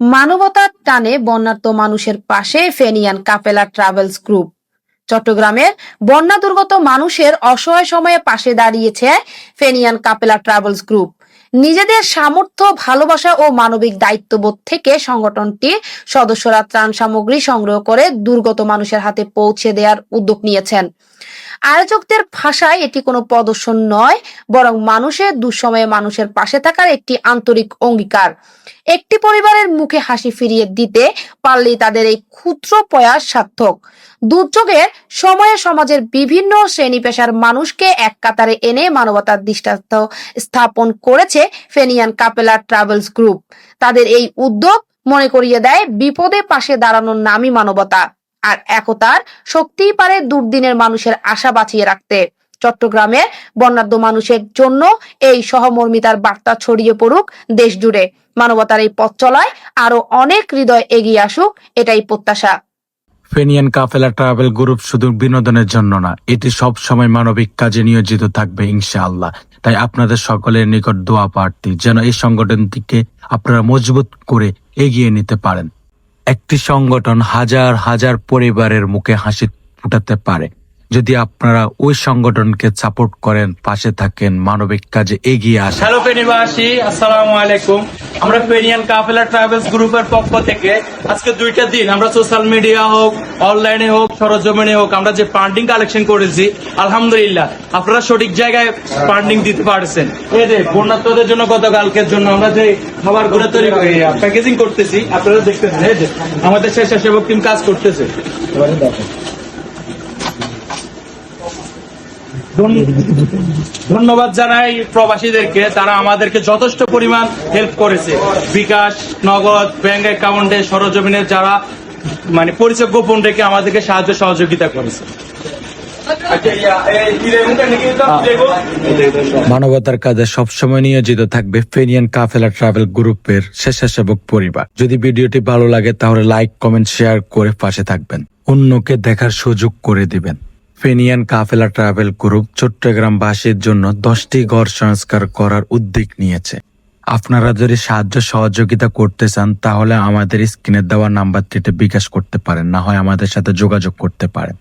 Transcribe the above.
মানবতার টানে বন্যার্ত মানুষের পাশে ফেনিয়ান কাফেলা ট্রাভেলস গ্রুপ। চট্টগ্রামের বন্যা দুর্গত মানুষের অসহায় সময়ে পাশে দাঁড়িয়েছে ফেনিয়ান কাফেলা ট্রাভেলস গ্রুপ। নিজেদের সামর্থ্য, ভালোবাসা ও মানবিক দায়িত্ববোধ থেকে সংগঠনটি সদস্যরা ত্রাণ সামগ্রী সংগ্রহ করে দুর্গত মানুষের হাতে পৌঁছে দেওয়ার উদ্যোগ নিয়েছেন। আয়োজকদের ভাষায় এটি কোনো প্রদর্শন নয়, বরং মানুষের দুঃসময়ে মানুষের পাশে থাকার একটি আন্তরিক অঙ্গীকার। একটি পরিবারের মুখে হাসি ফিরিয়ে দিতে পারলেই তাদের এই ক্ষুদ্র প্রয়াস সার্থক। দুর্যোগের সময়ে সমাজের বিভিন্ন শ্রেণী পেশার মানুষকে এক কাতারে এনে মানবতার দৃষ্টান্ত স্থাপন করেছে ফেনিয়ান কাফেলা ট্রাভেলস গ্রুপ। তাদের এই উদ্যোগ মনে করিয়ে দেয় বিপদে পাশে দাঁড়ানোর নামই মানবতা, আর একতার শক্তিই পারে দুর্দিনের মানুষের আশা বাঁচিয়ে রাখতে। চট্টগ্রামে বন্যার্ত মানুষের জন্য এই সহমর্মিতার বার্তা ছড়িয়ে পড়ুক দেশ জুড়ে। মানবতার এই পথ চলায় আরো অনেক হৃদয় এগিয়ে আসুক, এটাই প্রত্যাশা। ফেনিয়ান কাফেলা ট্রাভেল গ্রুপ শুধু বিনোদনের জন্য না, এটি সব সময় মানবিক কাজে নিয়োজিত থাকবে ইনশাআল্লাহ। তাই আপনাদের সকলের নিকট দোয়া প্রার্থী যেন এই সংগঠনটিকে আপনারা মজবুত করে এগিয়ে নিতে পারেন। একটি সংগঠন হাজার হাজার পরিবারের মুখে হাসি ফুটাতে পারে যদি আপনারা ওই সংগঠনকে সাপোর্ট করেন, পাশে থাকেন, মানবিক কাজে এগিয়ে আসেন। হ্যালো ফেনীবাসী, আসসালামু আলাইকুম। আমরা ফেনিয়ান কাফেলা ট্রাভেলস গ্রুপের পক্ষ থেকে আজকে 2টা দিন আমরা সোশ্যাল মিডিয়া হোক, অনলাইনে হোক, সরজমিনে হোক, আমরা যে ফান্ডিং কালেকশন করেছি, আলহামদুলিল্লাহ আপনারা সঠিক জায়গায় ফান্ডিং দিতে পারছেন। এই যে বন্যার্তদের জন্য গতকালকের জন্য আমরা যে খাবার ঘুরে তৈরি প্যাকেজিং করতেছি, আপনারা দেখতেছেন এই যে আমাদের স্বেচ্ছাসেবক টিম কাজ করতেছে। ধন্যবাদ জানাই প্রবাসীদেরকে, তারা আমাদেরকে যথেষ্ট পরিমাণ হেল্প করেছে। বিকাশ, নগদ, ব্যাংক অ্যাকাউন্টে, সরজমিনে যারা পরিচয় গোপন রেখে আমাদেরকে সাহায্য সহযোগিতা করেছে। মানবতার কাজে সবসময় নিয়োজিত থাকবে ফেনিয়ান কাফেলা ট্রাভেল গ্রুপের স্বেচ্ছাসেবক পরিবার। যদি ভিডিওটি ভালো লাগে তাহলে লাইক, কমেন্ট, শেয়ার করে পাশে থাকবেন, অন্যকে দেখার সুযোগ করে দিবেন। ফেনিয়ান কাফেলা ট্রাভেল গ্রুপ চট্টগ্রামবাসীর জন্য 10টি ঘর সংস্কার করার উদ্যোগ নিয়েছে। আপনারা যদি সাহায্য সহযোগিতা করতে চান তাহলে আমাদের স্ক্রিনে দেওয়া নাম্বারটিতে বিকাশ করতে পারেন, না হয় আমাদের সাথে যোগাযোগ করতে পারেন।